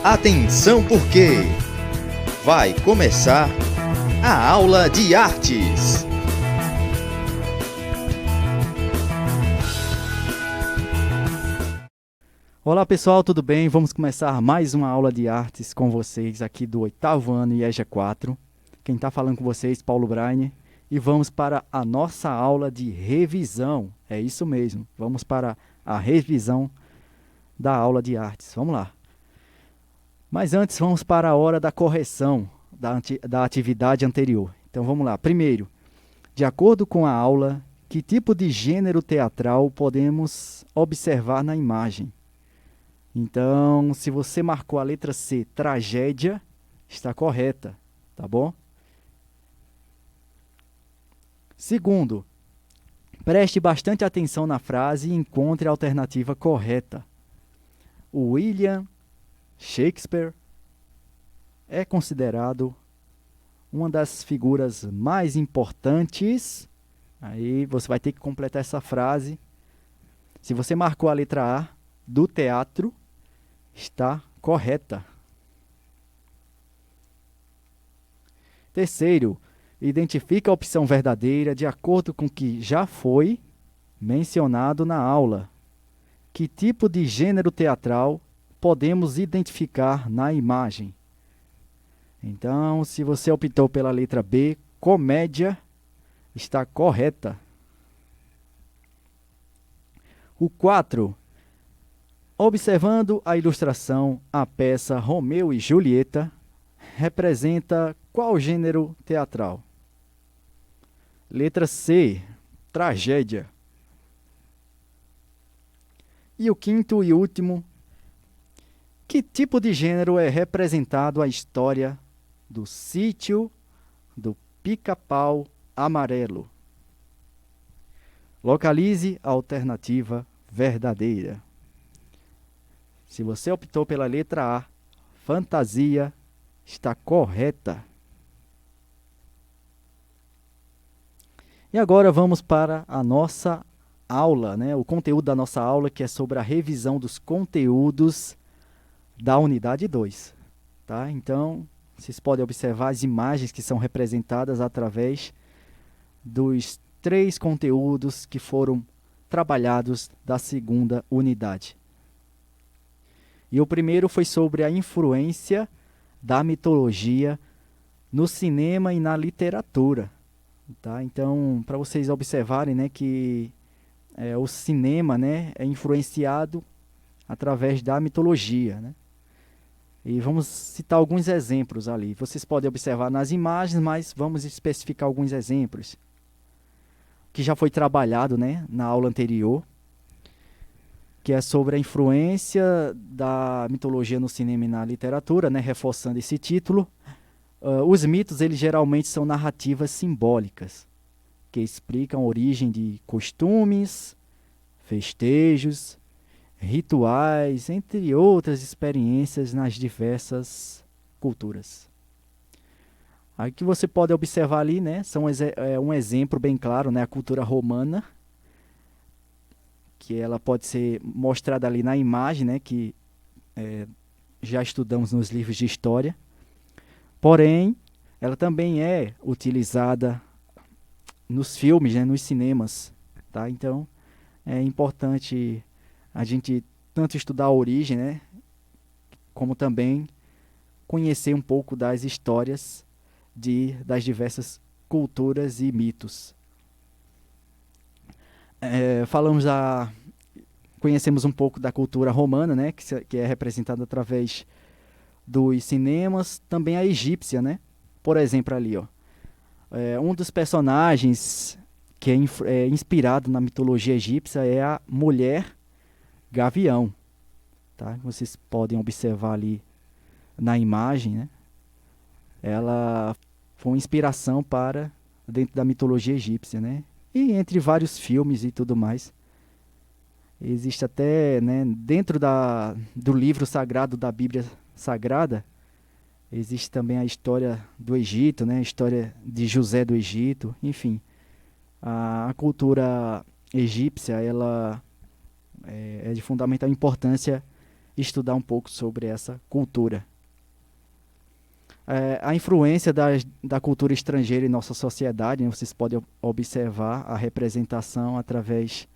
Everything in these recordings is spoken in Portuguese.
Atenção porque vai começar a aula de artes. Olá pessoal, tudo bem? Vamos começar mais uma aula de artes com vocês aqui do 8º ano IEJA 4. Quem está falando com vocês, Paulo Brainer. E vamos para a nossa aula de revisão. É isso mesmo, vamos para a revisão da aula de artes. Vamos lá. Mas antes, vamos para a hora da correção da atividade anterior. Então vamos lá. Primeiro, de acordo com a aula, que tipo de gênero teatral podemos observar na imagem? Então, se você marcou a letra C, tragédia, está correta, tá bom? Segundo, preste bastante atenção na frase e encontre a alternativa correta. O William Shakespeare é considerado uma das figuras mais importantes. Aí você vai ter que completar essa frase. Se você marcou a letra A do teatro, está correta. Terceiro, identifique a opção verdadeira de acordo com o que já foi mencionado na aula. Que tipo de gênero teatral podemos identificar na imagem? Então, se você optou pela letra B, comédia, está correta. O 4. Observando a ilustração, a peça Romeu e Julieta representa qual gênero teatral? Letra C, tragédia. E o 5º e último, que tipo de gênero é representado a história do Sítio do Pica-Pau Amarelo? Localize a alternativa verdadeira. Se você optou pela letra A, fantasia, está correta. E agora vamos para a nossa aula, né? O conteúdo da nossa aula, que é sobre a revisão dos conteúdos da unidade 2. Tá? Então, vocês podem observar as imagens que são representadas através dos 3 conteúdos que foram trabalhados da segunda unidade. E o primeiro foi sobre a influência da mitologia no cinema e na literatura. Tá? Então, para vocês observarem, né, que o cinema, né, é influenciado através da mitologia. Né? E vamos citar alguns exemplos ali. Vocês podem observar nas imagens, mas vamos especificar alguns exemplos que já foi trabalhado, né, na aula anterior, que é sobre a influência da mitologia no cinema e na literatura, né, reforçando esse título. Os mitos, eles geralmente são narrativas simbólicas, que explicam a origem de costumes, festejos, rituais, entre outras experiências nas diversas culturas. Aí que você pode observar ali, né, um exemplo bem claro, né, a cultura romana, que ela pode ser mostrada ali na imagem, né, que já estudamos nos livros de história. Porém, ela também é utilizada nos filmes, né, nos cinemas. Tá? Então, é importante a gente tanto estudar a origem, né, como também conhecer um pouco das histórias das diversas culturas e mitos. Conhecemos um pouco da cultura romana, né, que é representada através dos cinemas, também a egípcia, né? Por exemplo, ali, ó, um dos personagens que é inspirado na mitologia egípcia é a mulher gavião. Tá? Vocês podem observar ali na imagem, né? Ela foi uma inspiração para dentro da mitologia egípcia, né? E entre vários filmes e tudo mais. Existe até, né, dentro do livro sagrado da Bíblia Sagrada, existe também a história do Egito, né, a história de José do Egito, enfim. A cultura egípcia, ela é de fundamental importância estudar um pouco sobre essa cultura. A influência da cultura estrangeira em nossa sociedade, né, vocês podem observar a representação através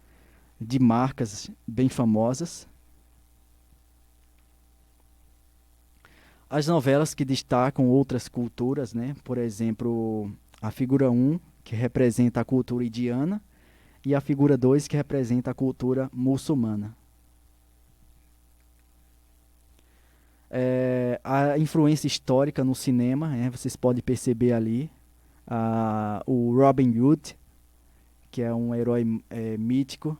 de marcas bem famosas. As novelas que destacam outras culturas, né, por exemplo, a figura 1, que representa a cultura indiana, e a figura 2, que representa a cultura muçulmana. A influência histórica no cinema, vocês podem perceber ali o Robin Hood, que é um herói mítico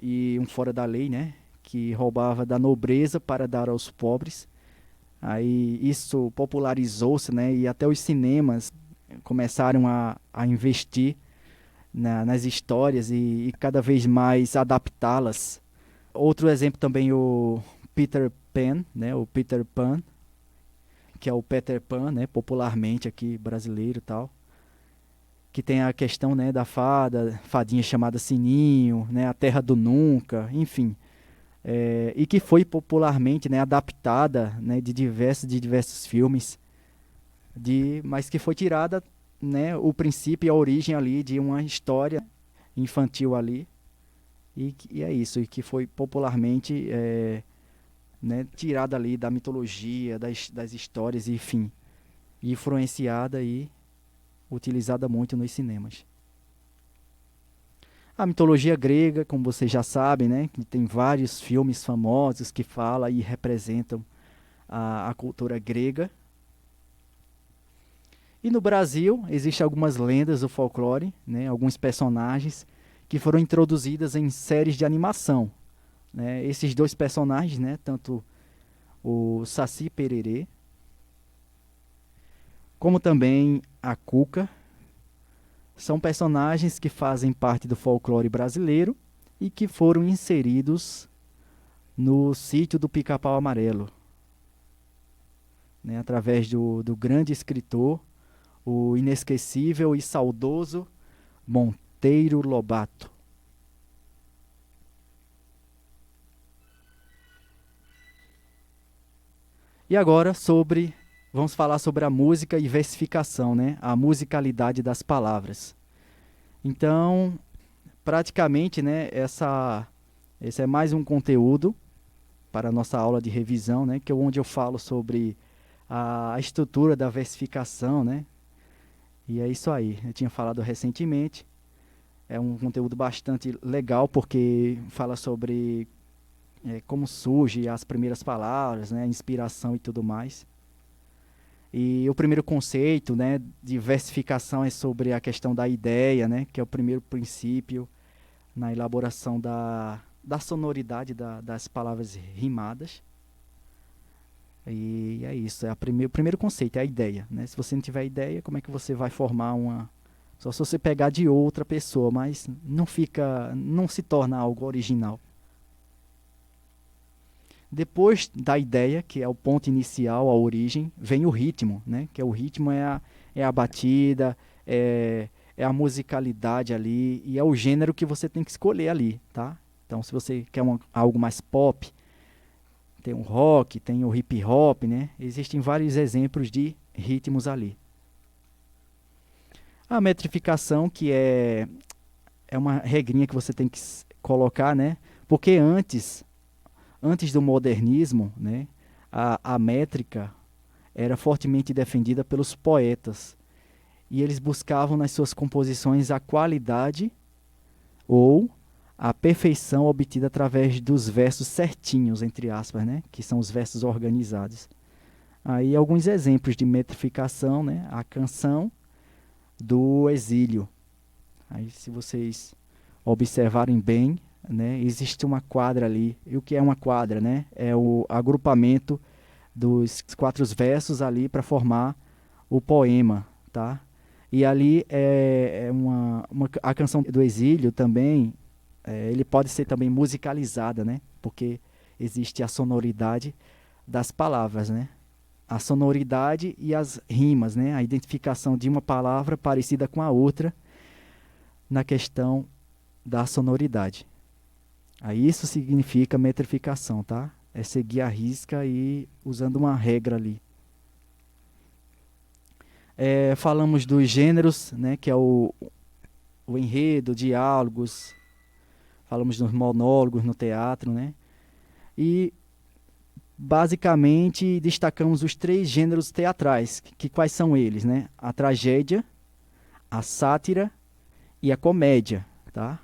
e um fora da lei, né, que roubava da nobreza para dar aos pobres. Aí isso popularizou-se, né, e até os cinemas começaram a investir nas histórias e cada vez mais adaptá-las. Outro exemplo também, o Peter Pan, né, o Peter Pan, que é o Peter Pan, né, popularmente aqui brasileiro e tal, que tem a questão, né, da fadinha chamada Sininho, né, a Terra do Nunca, enfim, e que foi popularmente, né, adaptada, né, de diversos filmes, mas que foi tirada, né, o princípio e a origem ali de uma história infantil ali, e é isso, e que foi popularmente né, tirada ali da mitologia, das histórias, enfim, e influenciada e utilizada muito nos cinemas. A mitologia grega, como vocês já sabem, né, que tem vários filmes famosos que falam e representam a cultura grega. E no Brasil, existem algumas lendas do folclore, né, alguns personagens que foram introduzidas em séries de animação. Né? Esses dois personagens, né, tanto o Saci Pererê, como também a Cuca, são personagens que fazem parte do folclore brasileiro e que foram inseridos no Sítio do Pica-Pau Amarelo, né, através do grande escritor, o inesquecível e saudoso Monteiro Lobato. E agora vamos falar sobre a música e versificação, né? A musicalidade das palavras. Então, praticamente, né, esse é mais um conteúdo para a nossa aula de revisão, né, onde eu falo sobre a estrutura da versificação, né? E é isso aí. Eu tinha falado recentemente. É um conteúdo bastante legal porque fala sobre como surgem as primeiras palavras, né, inspiração e tudo mais. E o primeiro conceito, né, de versificação é sobre a questão da ideia, né, que é o primeiro princípio na elaboração da sonoridade das palavras rimadas. E é isso, o primeiro conceito, é a ideia. Né? Se você não tiver ideia, como é que você vai formar Só se você pegar de outra pessoa, mas não se torna algo original. Depois da ideia, que é o ponto inicial, a origem, vem o ritmo, né? Que o ritmo é a batida, é a musicalidade ali, e é o gênero que você tem que escolher ali, tá? Então, se você quer algo mais pop, tem o rock, tem o hip hop, né? Existem vários exemplos de ritmos ali. A metrificação, que é uma regrinha que você tem que colocar, né? Porque antes do modernismo, né, a métrica era fortemente defendida pelos poetas. E eles buscavam nas suas composições a qualidade ou a perfeição obtida através dos versos certinhos, entre aspas, né, que são os versos organizados. Aí alguns exemplos de metrificação, né, a canção do exílio. Aí, se vocês observarem bem, né, existe uma quadra ali. E o que é uma quadra? Né? É o agrupamento dos 4 versos ali para formar o poema. Tá? E ali a canção do exílio também, ele pode ser também musicalizada, né? Porque existe a sonoridade das palavras, né? A sonoridade e as rimas, né? A identificação de uma palavra parecida com a outra na questão da sonoridade. Aí isso significa metrificação, tá? É seguir a risca e usando uma regra ali. Falamos dos gêneros, né, que é o enredo, diálogos. Falamos dos monólogos no teatro, né? E basicamente destacamos os 3 gêneros teatrais, que quais são eles, né? A tragédia, a sátira e a comédia, tá?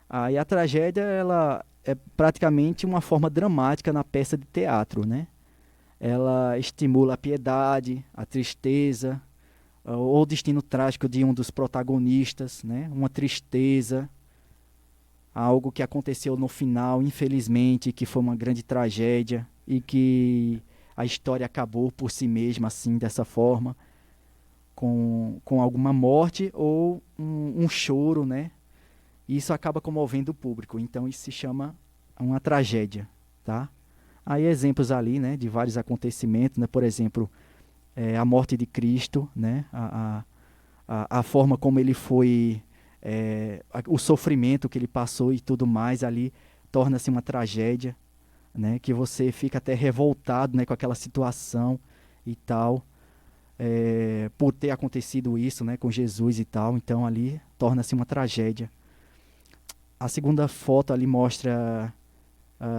Aí a tragédia, ela é praticamente uma forma dramática na peça de teatro, né? Ela estimula a piedade, a tristeza, ou o destino trágico de um dos protagonistas, né? Uma tristeza, algo que aconteceu no final, infelizmente, que foi uma grande tragédia e que a história acabou por si mesma, assim, dessa forma, com alguma morte ou um choro, né? E isso acaba comovendo o público. Então isso se chama uma tragédia, tá? Aí exemplos ali, né, de vários acontecimentos, né? Por exemplo, a morte de Cristo, né? A forma como ele foi, o sofrimento que ele passou e tudo mais ali torna-se uma tragédia, né? Que você fica até revoltado, né, com aquela situação e tal, por ter acontecido isso, né, com Jesus e tal. Então ali torna-se uma tragédia. A segunda foto ali mostra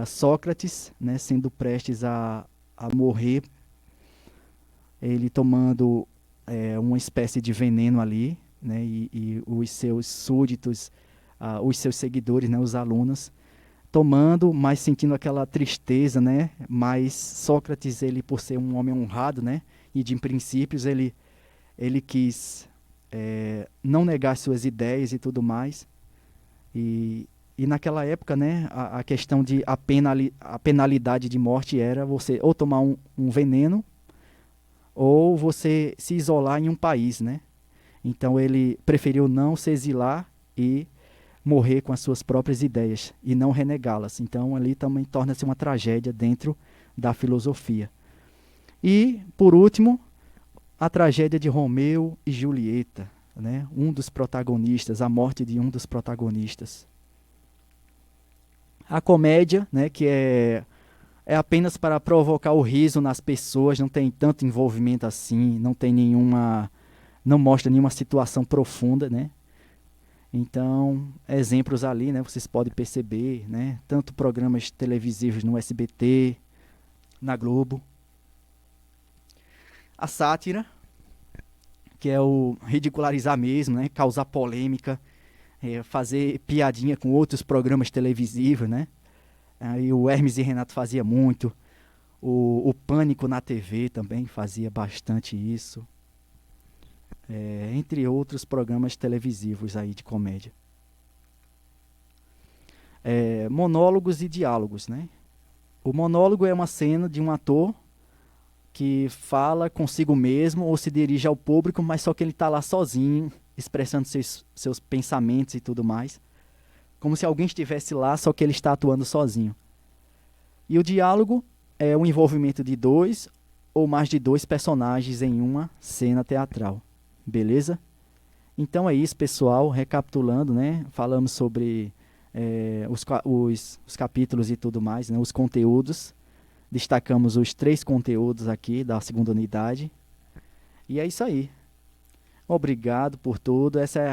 Sócrates, né, sendo prestes a morrer, ele tomando uma espécie de veneno ali, né, e os seus súditos, os seus seguidores, né, os alunos, tomando, mas sentindo aquela tristeza, né, mas Sócrates, ele por ser um homem honrado, né, e de princípios, ele quis não negar suas ideias e tudo mais. E naquela época, né, a questão de a penalidade de morte era você ou tomar um veneno ou você se isolar em um país, né? Então ele preferiu não se exilar e morrer com as suas próprias ideias e não renegá-las. Então ali também torna-se uma tragédia dentro da filosofia. E, por último, a tragédia de Romeu e Julieta, né? Um dos protagonistas, a morte de um dos protagonistas. A comédia, né, que é apenas para provocar o riso nas pessoas, não tem tanto envolvimento assim, não mostra nenhuma situação profunda, né? Então, exemplos ali, né, vocês podem perceber, né, tanto programas televisivos no SBT, na Globo. A sátira, que é o ridicularizar mesmo, né, causar polêmica, fazer piadinha com outros programas televisivos, né? Aí o Hermes e Renato fazia muito, o Pânico na TV também fazia bastante isso, entre outros programas televisivos aí de comédia. Monólogos e diálogos, né? O monólogo é uma cena de um ator que fala consigo mesmo ou se dirige ao público, mas só que ele está lá sozinho, expressando seus pensamentos e tudo mais, como se alguém estivesse lá, só que ele está atuando sozinho. E o diálogo é o envolvimento de 2 ou mais de 2 personagens em uma cena teatral. Beleza? Então é isso, pessoal. Recapitulando, né? Falamos sobre os capítulos e tudo mais, né? Os conteúdos. Destacamos os 3 conteúdos aqui da segunda unidade. E é isso aí. Obrigado por tudo. Essa é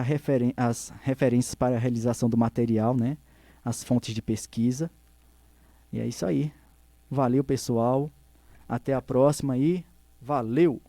as referências para a realização do material, né? As fontes de pesquisa. E é isso aí. Valeu, pessoal. Até a próxima e valeu!